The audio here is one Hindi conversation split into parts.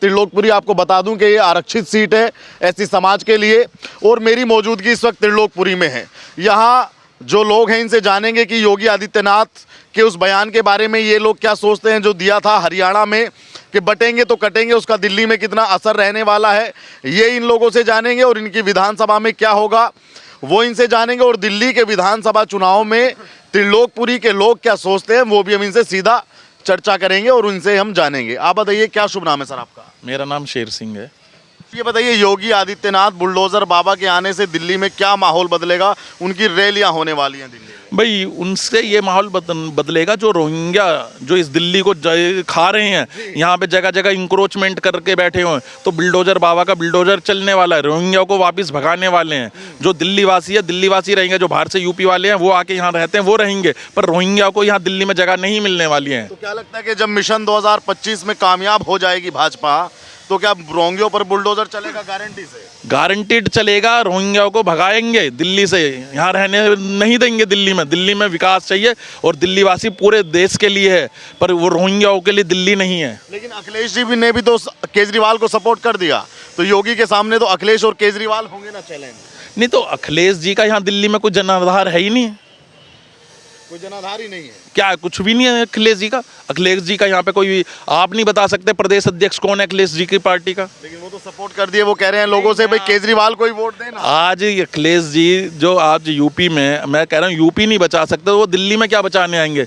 त्रिलोकपुरी आपको बता दूं कि ये आरक्षित सीट है एससी समाज के लिए और मेरी मौजूदगी इस वक्त त्रिलोकपुरी में है। यहाँ जो लोग हैं इनसे जानेंगे कि योगी आदित्यनाथ के उस बयान के बारे में ये लोग क्या सोचते हैं जो दिया था हरियाणा में कि बटेंगे तो कटेंगे, उसका दिल्ली में कितना असर रहने वाला है, ये इन लोगों से जानेंगे। और इनकी विधानसभा में क्या होगा वो इनसे जानेंगे। और दिल्ली के विधानसभा चुनाव में त्रिलोकपुरी के लोग क्या सोचते हैं वो भी हम इनसे सीधा चर्चा करेंगे और उनसे हम जानेंगे। आप बताइए, क्या शुभ नाम है सर आपका? मेरा नाम शेर सिंह है। ये बताइए, योगी आदित्यनाथ बुलडोजर बाबा के आने से दिल्ली में क्या माहौल बदलेगा? उनकी रैलियां होने वाली हैं दिल्ली में। भाई उनसे ये माहौल बदलेगा जो रोहिंग्या जो इस दिल्ली को खा रहे हैं, यहाँ पे जगह जगह इंक्रोचमेंट करके बैठे हुए हैं, तो बुलडोजर बाबा का बुलडोजर चलने वाला है, रोहिंग्या को वापस भगाने वाले हैं। जो दिल्ली वासी है दिल्ली वासी रहेंगे, जो बाहर से यूपी वाले हैं वो आके यहाँ रहते हैं वो रहेंगे, पर रोहिंग्या को यहाँ दिल्ली में जगह नहीं मिलने वाली है। तो क्या लगता है कि जब मिशन 2025 में कामयाब हो जाएगी भाजपा तो क्या रोहिंग्या पर बुलडोजर चलेगा? गारंटी से गारंटीड चलेगा। रोहिंग्या को भगाएंगे दिल्ली से, यहाँ रहने नहीं देंगे दिल्ली में। दिल्ली में विकास चाहिए और दिल्ली वासी पूरे देश के लिए है, पर वो रोहिंग्याओं के लिए दिल्ली नहीं है। लेकिन अखिलेश जी भी ने भी तो केजरीवाल को सपोर्ट कर दिया, तो योगी के सामने तो अखिलेश और केजरीवाल होंगे ना चैलेंज। नहीं तो अखिलेश जी का यहाँ दिल्ली में कोई जनाधार है ही नहीं, कोई जनाधार ही नहीं है। क्या कुछ भी नहीं है अखिलेश जी का। अखिलेश जी का यहाँ पे कोई आप नहीं बता सकते प्रदेश अध्यक्ष कौन है अखिलेश जी की पार्टी का। लेकिन वो तो सपोर्ट कर दिए, वो कह रहे हैं लोगों से भाई केजरीवाल को ही वोट देना। आज अखिलेश जी जो आज यूपी में, मैं कह रहा हूँ यूपी नहीं बचा सकते, वो दिल्ली में क्या बचाने आएंगे?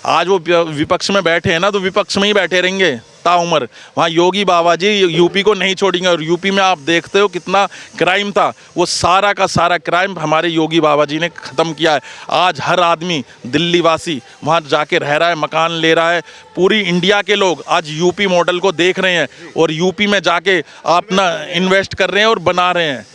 आज वो विपक्ष में बैठे हैं ना, तो विपक्ष में ही बैठे रहेंगे ताउम्र। वहाँ योगी बाबा जी यूपी को नहीं छोड़ेंगे। और यूपी में आप देखते हो कितना क्राइम था, वो सारा का सारा क्राइम हमारे योगी बाबा जी ने ख़त्म किया है। आज हर आदमी दिल्ली वासी वहाँ जाके रह रहा है, मकान ले रहा है। पूरी इंडिया के लोग आज यूपी मॉडल को देख रहे हैं और यूपी में जाके अपना इन्वेस्ट कर रहे हैं और बना रहे हैं।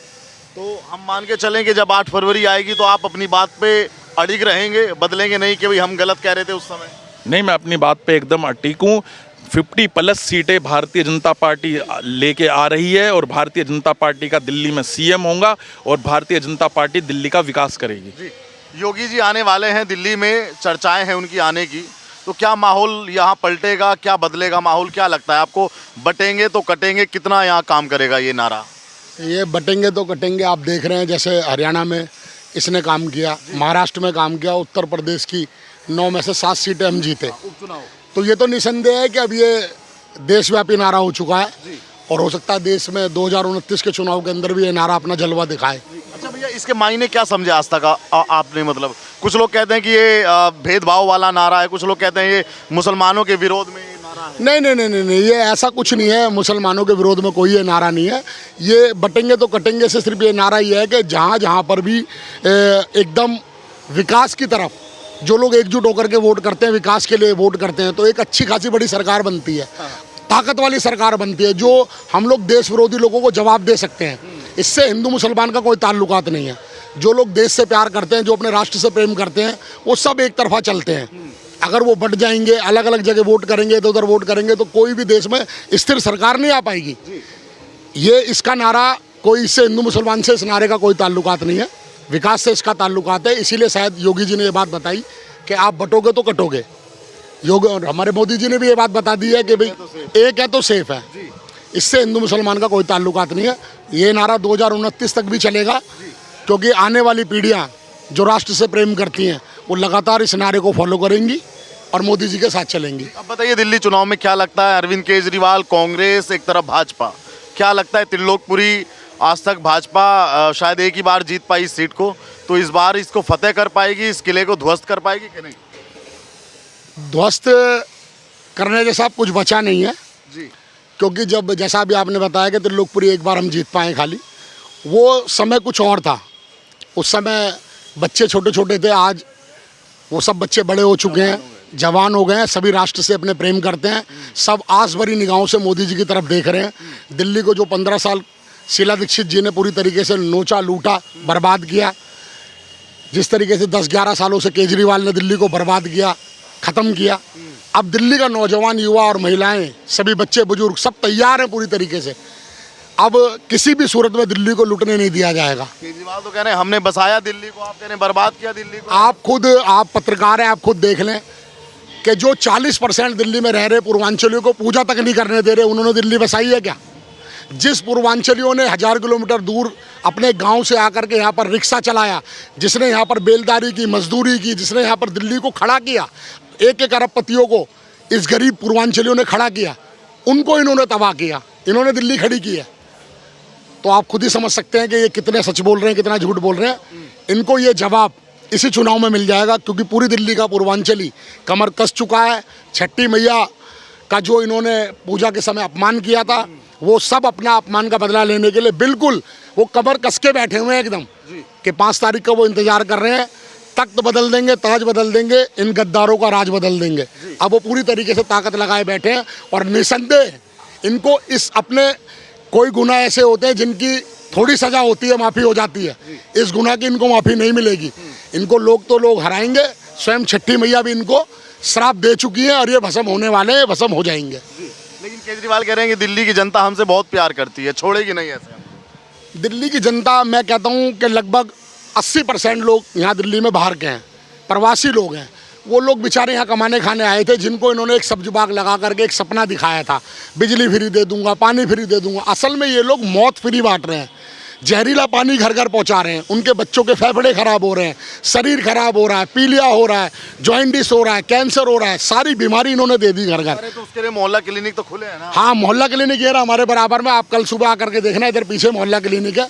तो हम मान के चलें कि जब 8 फरवरी आएगी तो आप अपनी बात पे अड़िग रहेंगे, बदलेंगे नहीं कि भाई हम गलत कह रहे थे उस समय? नहीं, मैं अपनी बात पे एकदम अटिक हूँ। 50+ सीटें भारतीय जनता पार्टी लेके आ रही है और भारतीय जनता पार्टी का दिल्ली में सीएम होगा और भारतीय जनता पार्टी दिल्ली का विकास करेगी। जी, योगी जी आने वाले हैं दिल्ली में, चर्चाएं हैं उनकी आने की, तो क्या माहौल यहाँ पलटेगा, क्या बदलेगा माहौल? क्या लगता है आपको? बटेंगे तो कटेंगे, कितना यहाँ काम करेगा ये नारा? ये बटेंगे तो कटेंगे आप देख रहे हैं, जैसे हरियाणा में इसने काम किया, महाराष्ट्र में काम किया, उत्तर प्रदेश की 9 में से 7 सीटें हम जीते। तो ये तो निसंदेह है कि अब ये देशव्यापी नारा हो चुका है और हो सकता है देश में 2029 के चुनाव के अंदर भी ये नारा अपना जलवा दिखाए। अच्छा भैया, इसके मायने क्या समझे आज तक आपने? मतलब कुछ लोग कहते हैं कि ये भेदभाव वाला नारा है, कुछ लोग कहते हैं ये मुसलमानों के विरोध में नारा है। नहीं नहीं नहीं नहीं नहीं, ये ऐसा कुछ नहीं है। मुसलमानों के विरोध में कोई ये नारा नहीं है। ये बटेंगे तो कटेंगे से सिर्फ ये नारा ये है कि जहाँ जहाँ पर भी एकदम विकास की तरफ जो लोग एकजुट होकर के वोट करते हैं, विकास के लिए वोट करते हैं, तो एक अच्छी खासी बड़ी सरकार बनती है, ताकत वाली सरकार बनती है, जो हम लोग देश विरोधी लोगों को जवाब दे सकते हैं। इससे हिंदू मुसलमान का कोई ताल्लुकात नहीं है। जो लोग देश से प्यार करते हैं, जो अपने राष्ट्र से प्रेम करते हैं, वो सब एक तरफा चलते हैं। अगर वो बट जाएंगे, अलग अलग जगह वोट करेंगे, इधर उधर वोट करेंगे, तो कोई भी देश में स्थिर सरकार नहीं आ पाएगी। ये इसका नारा कोई, इससे हिंदू मुसलमान से इस नारे का कोई ताल्लुकात नहीं है, विकास से इसका ताल्लुकात है। इसीलिए शायद योगी जी ने ये बात बताई कि आप बटोगे तो कटोगे। योगी और हमारे मोदी जी ने भी ये बात बता दी है कि भाई एक है तो सेफ है। इससे हिंदू मुसलमान का कोई ताल्लुकात नहीं है। ये नारा 2029 तक भी चलेगा, क्योंकि आने वाली पीढ़ियाँ जो राष्ट्र से प्रेम करती हैं वो लगातार इस नारे को फॉलो करेंगी और मोदी जी के साथ चलेंगी। अब बताइए, दिल्ली चुनाव में क्या लगता है? अरविंद केजरीवाल, कांग्रेस, एक तरफ भाजपा, क्या लगता है? त्रिलोकपुरी आज तक भाजपा शायद एक ही बार जीत पाई इस सीट को, तो इस बार इसको फतेह कर पाएगी, इस किले को ध्वस्त कर पाएगी कि नहीं? ध्वस्त करने जैसा कुछ बचा नहीं है जी, क्योंकि जब जैसा भी आपने बताया कि त्रिलोकपुरी एक बार हम जीत पाए, खाली वो समय कुछ और था। उस समय बच्चे छोटे छोटे थे, आज वो सब बच्चे बड़े हो चुके हैं, जवान हो गए हैं, सभी राष्ट्र से अपने प्रेम करते हैं, सब आस भरी निगाहों से मोदी जी की तरफ देख रहे हैं। दिल्ली को जो 15 साल शीला दीक्षित जी ने पूरी तरीके से नोचा, लूटा, बर्बाद किया, जिस तरीके से 10-11 सालों से केजरीवाल ने दिल्ली को बर्बाद किया, ख़त्म किया, अब दिल्ली का नौजवान, युवा और महिलाएं, सभी बच्चे बुजुर्ग सब तैयार हैं पूरी तरीके से। अब किसी भी सूरत में दिल्ली को लुटने नहीं दिया जाएगा। केजरीवाल तो कह रहे हैं हमने बसाया दिल्ली को, आप कह रहे हैं बर्बाद किया दिल्ली को। आप पत्रकार हैं, आप खुद देख लें कि जो 40% दिल्ली में रह रहे पूर्वांचलियों को पूजा तक नहीं करने दे रहे, उन्होंने दिल्ली बसाई है क्या? जिस पूर्वांचलियों ने 1000 किलोमीटर दूर अपने गांव से आकर के यहाँ पर रिक्शा चलाया, जिसने यहाँ पर बेलदारी की, मजदूरी की, जिसने यहाँ पर दिल्ली को खड़ा किया, एक एक अरबपतियों को इस गरीब पूर्वांचलियों ने खड़ा किया, उनको इन्होंने तबाह किया, इन्होंने दिल्ली खड़ी की है। तो आप खुद ही समझ सकते हैं कि ये कितने सच बोल रहे हैं, कितना झूठ बोल रहे हैं। इनको ये जवाब इसी चुनाव में मिल जाएगा, क्योंकि पूरी दिल्ली का पूर्वांचली कमर कस चुका है। छठी मैया का जो इन्होंने पूजा के समय अपमान किया था, वो सब अपना अपमान का बदला लेने के लिए बिल्कुल वो कमर कस के बैठे हुए हैं एकदम, कि 5 तारीख का वो इंतजार कर रहे हैं। तख्त बदल देंगे, ताज बदल देंगे, इन गद्दारों का राज बदल देंगे। अब वो पूरी तरीके से ताकत लगाए बैठे हैं और निसंदेह इनको इस अपने कोई गुनाह ऐसे होते हैं जिनकी थोड़ी सजा होती है, माफ़ी हो जाती है। इस गुनाह की इनको माफ़ी नहीं मिलेगी। इनको लोग तो लोग हराएंगे, स्वयं छठी मैया भी इनको श्राप दे चुकी है और ये भस्म होने वाले हैं, भस्म हो जाएंगे। लेकिन केजरीवाल कह रहे हैं कि दिल्ली की जनता हमसे बहुत प्यार करती है, छोड़ेगी नहीं ऐसे। दिल्ली की जनता, मैं कहता हूँ कि लगभग 80% लोग यहाँ दिल्ली में बाहर के हैं, प्रवासी लोग हैं। वो लोग बेचारे यहाँ कमाने खाने आए थे, जिनको इन्होंने एक सब्जी बाग लगा करके एक सपना दिखाया था, बिजली फ्री दे दूंगा, पानी फ्री दे दूंगा। असल में ये लोग मौत फ्री बांट रहे हैं, जहरीला पानी घर घर पहुँचा रहे हैं। उनके बच्चों के फेफड़े खराब हो रहे हैं, शरीर खराब हो रहा है, पीलिया हो रहा है, जॉइंटिस हो रहा है, कैंसर हो रहा है, सारी बीमारी इन्होंने दे दी घर घर। अरे तो उसके लिए मोहल्ला क्लिनिक तो खुले हैं ना? हाँ, मोहल्ला क्लिनिक ये रहा हमारे बराबर में, आप कल सुबह आकर के देखना, इधर पीछे मोहल्ला क्लिनिक है।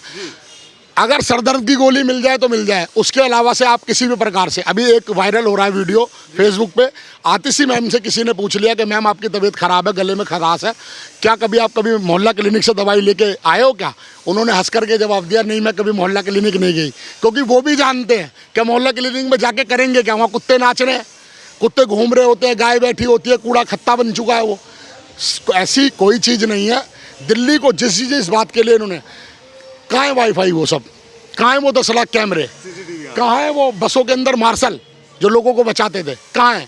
अगर सरदर्द की गोली मिल जाए तो मिल जाए, उसके अलावा से आप किसी भी प्रकार से, अभी एक वायरल हो रहा है वीडियो फेसबुक पे, आतिशी मैम से किसी ने पूछ लिया कि मैम आपकी तबीयत खराब है, गले में खराश है, क्या कभी आप कभी मोहल्ला क्लिनिक से दवाई लेके आए हो क्या? उन्होंने हंस करके जवाब दिया, नहीं मैं कभी मोहल्ला क्लिनिक नहीं गई। क्योंकि वो भी जानते हैं कि मोहल्ला क्लिनिक में जाके करेंगे क्या? वहाँ कुत्ते नाच रहे हैं, कुत्ते घूम रहे होते हैं, गाय बैठी होती है, कूड़ा खत्ता बन चुका है। वो ऐसी कोई चीज़ नहीं है। दिल्ली को जिस बात के लिए इन्होंने, कहाँ है वाईफाई, वो सब कहाँ है? वो 10 लाख कैमरे कहाँ है? वो बसों के अंदर मार्शल जो लोगों को बचाते थे कहाँ है?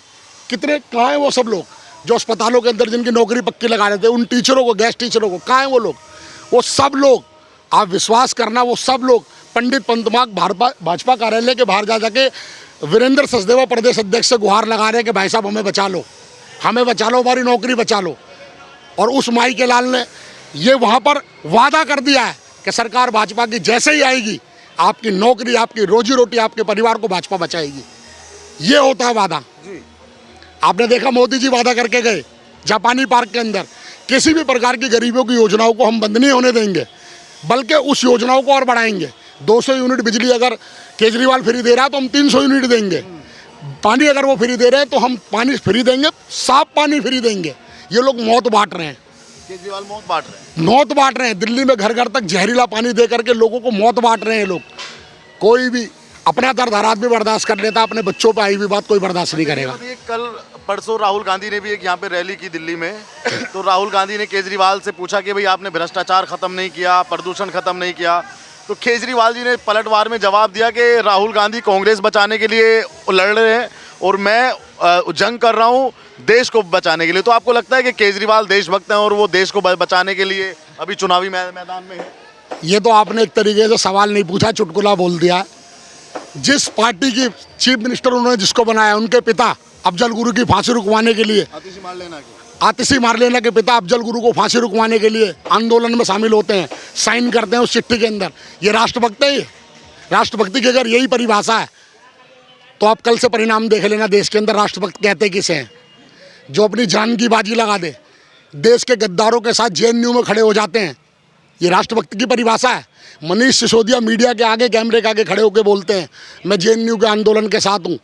कितने कहाँ है वो सब लोग जो अस्पतालों के अंदर जिनकी नौकरी पक्की लगा रहे थे, उन टीचरों को, गैस टीचरों को, कहाँ है वो लोग? वो सब लोग, आप विश्वास करना, वो सब लोग पंडित पंतमाग भाजपा कार्यालय के बाहर जा जाके वीरेंद्र सचदेवा प्रदेश अध्यक्ष से गुहार लगा रहे हैं कि भाई साहब हमें बचा लो, हमें बचा लो, हमारी नौकरी बचा लो। और उस माई के लाल ने ये वहाँ पर वादा कर दिया है कि सरकार भाजपा की जैसे ही आएगी, आपकी नौकरी, आपकी रोजी रोटी, आपके परिवार को भाजपा बचाएगी। ये होता है वादा। आपने देखा मोदी जी वादा करके गए जापानी पार्क के अंदर, किसी भी प्रकार की गरीबों की योजनाओं को हम बंद नहीं होने देंगे, बल्कि उस योजनाओं को और बढ़ाएंगे। 200 यूनिट बिजली अगर केजरीवाल फ्री दे रहा है तो हम 300 यूनिट देंगे। पानी अगर वो फ्री दे रहे हैं तो हम पानी फ्री देंगे, साफ पानी फ्री देंगे। ये लोग मौत बांट रहे हैं, केजरीवाल मौत बांट रहे हैं, मौत बांट रहे हैं। दिल्ली में घर घर तक जहरीला पानी दे करके लोगों को मौत बांट रहे हैं लोग। कोई भी अपना दर्द हर आदमी बर्दाश्त कर लेता, अपने बच्चों पर आई हुई बात कोई बर्दाश्त नहीं करेगा। कल परसों राहुल गांधी ने भी एक यहाँ पे रैली की दिल्ली में, तो राहुल गांधी ने केजरीवाल से पूछा कि भाई आपने भ्रष्टाचार खत्म नहीं किया, प्रदूषण खत्म नहीं किया। तो केजरीवाल जी ने पलटवार में जवाब दिया कि राहुल गांधी कांग्रेस बचाने के लिए लड़ रहे हैं और मैं जंग कर रहा हूँ देश को बचाने के लिए। तो आपको लगता है कि केजरीवाल देशभक्त हैं और वो देश को बचाने के लिए अभी चुनावी मैदान में है? ये तो आपने एक तरीके से सवाल नहीं पूछा, चुटकुला बोल दिया। जिस पार्टी की चीफ मिनिस्टर उन्होंने जिसको बनाया, उनके पिता अफजल गुरु की फांसी रुकवाने के लिए, आतिशी मारलेना के पिता अफजल गुरु को फांसी रुकवाने के लिए आंदोलन में शामिल होते हैं, साइन करते हैं उस चिट्ठी के अंदर। ये राष्ट्रभक्त है? ये राष्ट्रभक्ति की अगर यही परिभाषा है तो आप कल से परिणाम देख लेना देश के अंदर राष्ट्रभक्त कहते किसे हैं। जो अपनी जान की बाजी लगा दे, देश के गद्दारों के साथ जेएनयू में खड़े हो जाते हैं, ये राष्ट्रभक्ति की परिभाषा है। मनीष सिसोदिया मीडिया के आगे, कैमरे के आगे खड़े होकर बोलते हैं मैं जेएनयू के आंदोलन के साथ हूँ,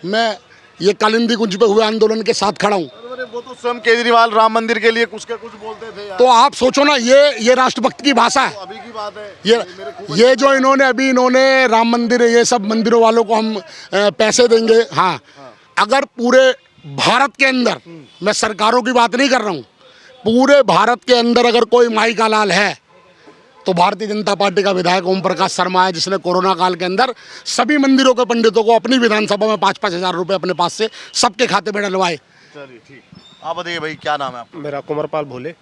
मैं ये कालिंदी कुंज पे हुए आंदोलन के साथ खड़ा हूँ। वो तो स्वयं केजरीवाल राम मंदिर के लिए कुछ बोलते थे यार। तो आप सोचो ना, ये राष्ट्रभक्त की भाषा है। तो अभी की बात है ये जो इन्होंने राम मंदिर, ये सब मंदिरों वालों को हम पैसे देंगे। हाँ, अगर पूरे भारत के अंदर, मैं सरकारों की बात नहीं कर रहा हूँ, पूरे भारत के अंदर अगर कोई माई का लाल है तो भारतीय जनता पार्टी का विधायक ओम प्रकाश शर्मा है, जिसने कोरोना काल के अंदर सभी मंदिरों के पंडितों को अपनी विधानसभा में 5-5 हज़ार रुपये अपने पास से सबके खाते में डलवाए। चलिए ठीक, आप बताइए भाई क्या नाम है आपका? मेरा कुंवरपाल भोले।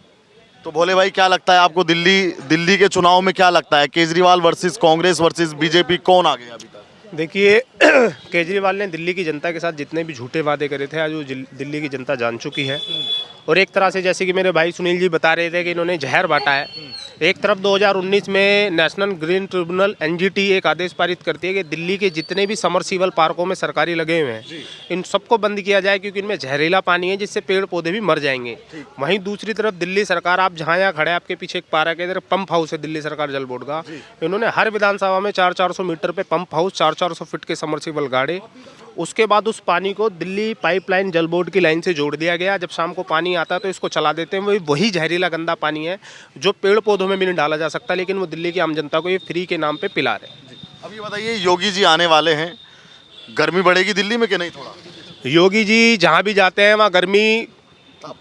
तो भोले भाई क्या लगता है आपको दिल्ली के चुनाव में क्या लगता है, Kejriwal versus Congress versus BJP कौन आ गया अभी तक? देखिए केजरीवाल ने दिल्ली की जनता के साथ जितने भी झूठे वादे करे थे आज वो दिल्ली की जनता जान चुकी है। और एक तरह से जैसे कि मेरे भाई सुनील जी बता रहे थे कि इन्होंने जहर बांटा है। एक तरफ 2019 में नेशनल ग्रीन ट्रिब्यूनल एनजीटी एक आदेश पारित करती है कि दिल्ली के जितने भी समरसीबल पार्कों में सरकारी लगे हुए हैं इन सबको बंद किया जाए क्योंकि इनमें जहरीला पानी है जिससे पेड़ पौधे भी मर जाएंगे। वहीं दूसरी तरफ दिल्ली सरकार, आप जहाँ यहाँ खड़े आपके पीछे एक पार्क है, इधर पंप हाउस है दिल्ली सरकार जल बोर्ड का, इन्होंने हर विधानसभा में 400-400 मीटर पे पंप हाउस, 400-400 फीट के समरसीबल गाड़े। उसके बाद उस पानी को दिल्ली पाइपलाइन जल बोर्ड की लाइन से जोड़ दिया गया। जब शाम को पानी आता है तो इसको चला देते हैं। वही जहरीला गंदा पानी है जो पेड़ पौधों में भी नहीं डाला जा सकता, लेकिन वो दिल्ली की आम जनता को ये फ्री के नाम पे पिला रहे। अब ये बताइए, योगी जी आने वाले हैं, गर्मी बढ़ेगी दिल्ली में कि नहीं? थोड़ा योगी जी जहाँ भी जाते हैं वहाँ गर्मी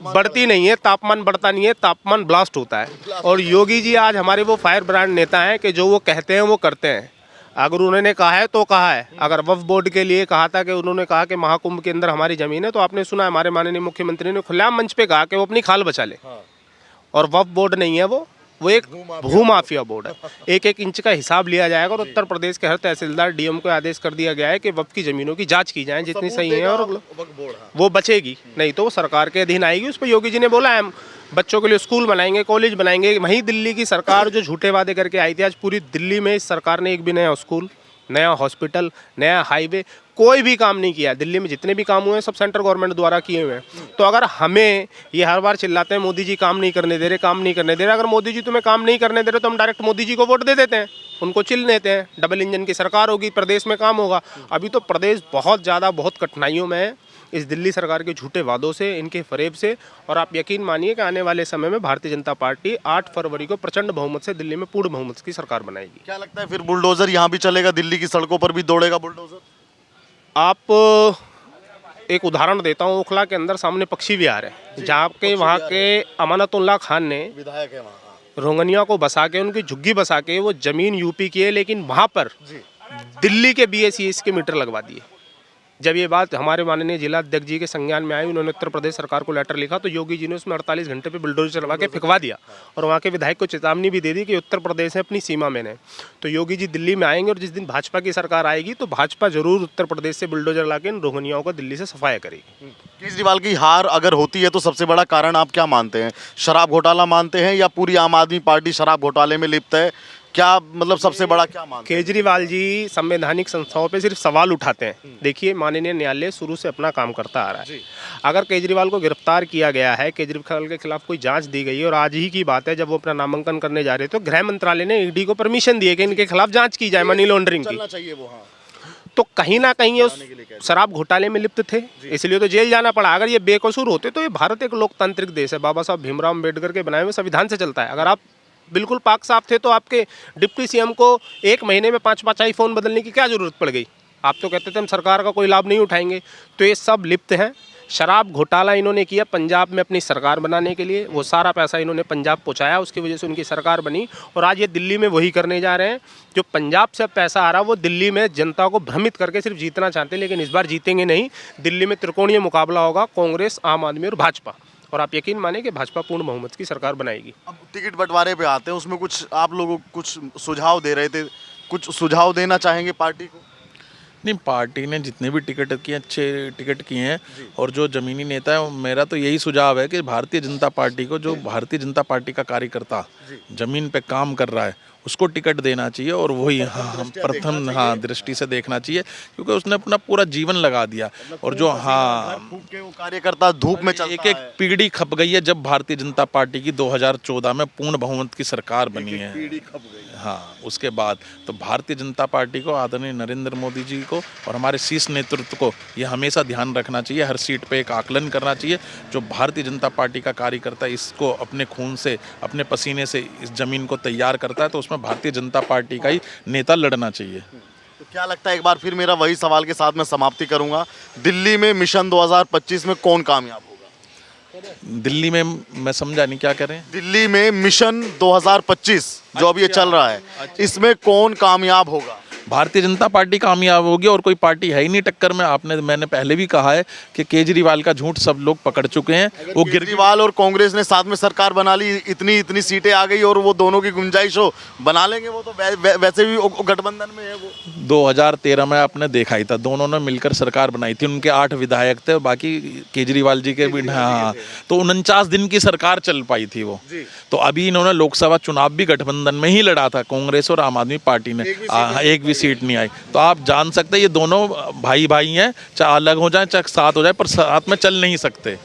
बढ़ती नहीं है, तापमान बढ़ता नहीं है, तापमान ब्लास्ट होता है। और योगी जी आज हमारे वो फायर ब्रांड नेता हैं कि जो वो कहते हैं वो करते हैं। अगर उन्होंने कहा है तो कहा है। अगर वक्फ बोर्ड के लिए कहा था कि उन्होंने कहा कि महाकुंभ के अंदर हमारी ज़मीन है, तो आपने सुना हमारे माननीय मुख्यमंत्री ने खुलेआम मंच पे कहा कि वो अपनी खाल बचा ले। और वक्फ बोर्ड नहीं है वो एक भूमाफिया बोर्ड है। एक एक इंच का हिसाब लिया जाएगा और उत्तर प्रदेश के हर तहसीलदार डीएम को आदेश कर दिया गया है कि वक्फ की ज़मीनों की जांच की जाए जितनी सही है, और वो बचेगी नहीं तो वो सरकार के अधीन आएगी। उस पर योगी जी ने बोला है बच्चों के लिए स्कूल बनाएंगे, कॉलेज बनाएंगे। वहीं दिल्ली की सरकार जो झूठे वादे करके आई थी, आज पूरी दिल्ली में इस सरकार ने एक भी नया स्कूल, नया हॉस्पिटल, नया हाईवे, कोई भी काम नहीं किया। दिल्ली में जितने भी काम हुए हैं सब सेंट्रल गवर्नमेंट द्वारा किए हुए हैं। तो अगर हमें ये हर बार चिल्लाते हैं मोदी जी काम नहीं करने दे रहे, काम नहीं करने दे रहे, अगर मोदी जी तुम्हें काम नहीं करने दे रहे तो हम डायरेक्ट मोदी जी को वोट दे देते हैं, उनको चिल देते हैं, डबल इंजन की सरकार होगी, प्रदेश में काम होगा। अभी तो प्रदेश बहुत ज़्यादा बहुत कठिनाइयों में है इस दिल्ली सरकार के झूठे वादों से, इनके फरेब से। और आप यकीन मानिए कि आने वाले समय में भारतीय जनता पार्टी 8 फरवरी को प्रचंड बहुमत से दिल्ली में पूर्ण बहुमत की सरकार बनाएगी। क्या लगता है फिर बुलडोजर यहाँ भी चलेगा, दिल्ली की सड़कों पर भी दौड़ेगा बुलडोजर? आप एक उदाहरण देता हूँ, ओखला के अंदर सामने पक्षी विहार है जहाँ के वहाँ के अमानतुल्लाह खान ने विधायक है वहाँ, रोंगनिया को बसा के, उनकी झुग्गी बसा के वो जमीन यूपी की है, लेकिन वहाँ पर दिल्ली के BSES के मीटर लगवा दिए। जब ये बात हमारे माननीय जिला अध्यक्ष जी के संज्ञान में आई, उन्होंने उत्तर प्रदेश सरकार को लेटर लिखा, तो योगी जी ने उसमें 48 घंटे पे बुलडोजर चलवा के फिकवा दिया और वहाँ के विधायक को चेतावनी भी दे दी कि उत्तर प्रदेश है अपनी सीमा में है। तो योगी जी दिल्ली में आएंगे और जिस दिन भाजपा की सरकार आएगी तो भाजपा जरूर उत्तर प्रदेश से बुलडोजर ला के इन रोहनियाओं को दिल्ली से सफाया करेगी। केजरीवाल की हार अगर होती है तो सबसे बड़ा कारण आप क्या मानते हैं? शराब घोटाला मानते हैं या पूरी आम आदमी पार्टी शराब घोटाले में लिप्त है? क्या मतलब सबसे बड़ा क्या मानते हैं? केजरीवाल जी संवैधानिक संस्थाओं पे सिर्फ सवाल उठाते हैं। देखिए माननीय न्यायालय शुरू से अपना काम करता आ रहा है। अगर केजरीवाल को गिरफ्तार किया गया है, केजरीवाल के खिलाफ कोई जांच दी गई है, और आज ही की बात है जब वो अपना नामांकन करने जा रहे थे तो गृह मंत्रालय ने ईडी को परमिशन दी है कि इनके खिलाफ जांच की जाए मनी लॉन्ड्रिंग की। चाहिए वो, हाँ। तो कहीं ना कहीं ये उस शराब घोटाले में लिप्त थे, इसलिए तो जेल जाना पड़ा। अगर ये बेकसूर होते तो ये भारत एक लोकतांत्रिक देश है, बाबा साहब भीमराव अम्बेडकर के बनाए हुए संविधान से चलता है। अगर आप बिल्कुल पाक साफ थे तो आपके डिप्टी सीएम को 1 महीने में 5-5 आईफोन बदलने की क्या जरूरत पड़ गई? आप तो कहते थे हम सरकार का कोई लाभ नहीं उठाएंगे। तो ये सब लिप्त हैं। शराब घोटाला इन्होंने किया पंजाब में अपनी सरकार बनाने के लिए, वो सारा पैसा इन्होंने पंजाब पहुंचाया, उसकी वजह से उनकी सरकार बनी। और आज ये दिल्ली में वही करने जा रहे हैं। जो पंजाब से पैसा आ रहा है वो दिल्ली में जनता को भ्रमित करके सिर्फ जीतना चाहते हैं, लेकिन इस बार जीतेंगे नहीं। दिल्ली में त्रिकोणीय मुकाबला होगा, कांग्रेस, आम आदमी और भाजपा। और आप यकीन माने कि भाजपा पूर्ण बहुमत की सरकार बनाएगी। अब टिकट बंटवारे पे आते हैं, उसमें कुछ आप लोगों को कुछ सुझाव दे रहे थे, कुछ सुझाव देना चाहेंगे पार्टी को? नहीं, पार्टी ने जितने भी टिकट किए अच्छे टिकट किए हैं। और जो ज़मीनी नेता है, मेरा तो यही सुझाव है कि भारतीय जनता पार्टी को, जो भारतीय जनता पार्टी का कार्यकर्ता ज़मीन पे काम कर रहा है उसको टिकट देना चाहिए। और वही हाँ प्रथम हाँ दृष्टि से देखना चाहिए, क्योंकि उसने अपना पूरा जीवन लगा दिया। और जो हाँ वो कार्यकर्ता धूप में चलता एक पीढ़ी खप गई है जब भारतीय जनता पार्टी की 2014 में पूर्ण बहुमत की सरकार बनी है। पीढ़ी खप गई। हाँ, उसके बाद तो भारतीय जनता पार्टी को, आदरणीय नरेंद्र मोदी जी को और हमारे शीर्ष नेतृत्व को ये हमेशा ध्यान रखना चाहिए। हर सीट पे एक आकलन करना चाहिए। जो भारतीय जनता पार्टी का कार्यकर्ता इसको अपने खून से, अपने पसीने से इस जमीन को तैयार करता है, तो उसमें भारतीय जनता पार्टी का ही नेता लड़ना चाहिए। तो क्या लगता है, एक बार फिर मेरा वही सवाल के साथ मैं समाप्ति करूंगा, दिल्ली में मिशन 2025 में कौन कामयाब होगा? दिल्ली में मैं समझा नहीं, क्या कह रहे हैं? दिल्ली में मिशन 2025 जो अभी ये चल रहा है, इसमें कौन कामयाब होगा? भारतीय जनता पार्टी कामयाब होगी और कोई पार्टी है ही नहीं टक्कर में। मैंने पहले भी कहा है कि केजरीवाल का झूठ सब लोग पकड़ चुके हैं। वो केजरीवाल और कांग्रेस ने साथ में सरकार बना ली, इतनी सीटें आ गई और वो दोनों की गुंजाइश हो बना लेंगे, वो तो वैसे भी गठबंधन में है वो। 2013 में आपने देखा ही था, दोनों ने मिलकर सरकार बनाई थी, उनके 8 विधायक थे, बाकी केजरीवाल जी के भी। हाँ, तो 49 दिन की सरकार चल पाई थी वो। तो अभी इन्होंने लोकसभा चुनाव भी गठबंधन में ही लड़ा था, कांग्रेस और आम आदमी पार्टी ने, एक भी सीट नहीं आई। तो आप जान सकते हैं ये दोनों भाई भाई हैं, चाहे अलग हो जाए चाहे साथ हो जाए, पर साथ में चल नहीं सकते।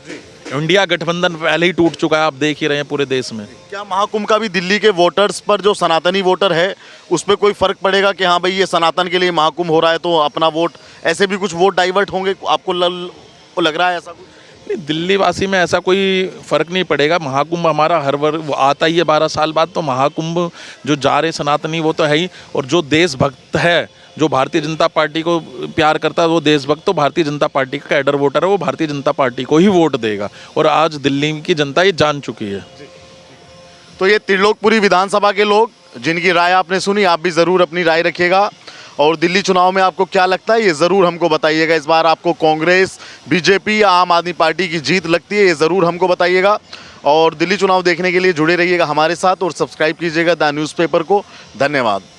इंडिया गठबंधन पहले ही टूट चुका है, आप देख ही रहे हैं पूरे देश में। क्या महाकुंभ का भी दिल्ली के वोटर्स पर, जो सनातनी वोटर है, उस पर कोई फर्क पड़ेगा कि हाँ भाई ये सनातन के लिए महाकुंभ हो रहा है तो अपना वोट, ऐसे भी कुछ वोट डाइवर्ट होंगे, आपको लग रहा है ऐसा कुछ? नहीं, दिल्ली वासी में ऐसा कोई फर्क नहीं पड़ेगा। महाकुंभ हमारा हर वर्ष आता ही है 12 साल बाद, तो महाकुंभ जो जा रहे सनातनी वो तो है ही, और जो देशभक्त है, जो भारतीय जनता पार्टी को प्यार करता है, वो देशभक्त तो भारतीय जनता पार्टी का कैडर वोटर है, वो भारतीय जनता पार्टी को ही वोट देगा, और आज दिल्ली की जनता ये जान चुकी है। तो ये त्रिलोकपुरी विधानसभा के लोग जिनकी राय आपने सुनी, आप भी ज़रूर अपनी राय रखिएगा। और दिल्ली चुनाव में आपको क्या लगता है ये ज़रूर हमको बताइएगा। इस बार आपको कांग्रेस, बीजेपी या आम आदमी पार्टी की जीत लगती है, ये ज़रूर हमको बताइएगा। और दिल्ली चुनाव देखने के लिए जुड़े रहिएगा हमारे साथ और सब्सक्राइब कीजिएगा द न्यूज़पेपर को। धन्यवाद।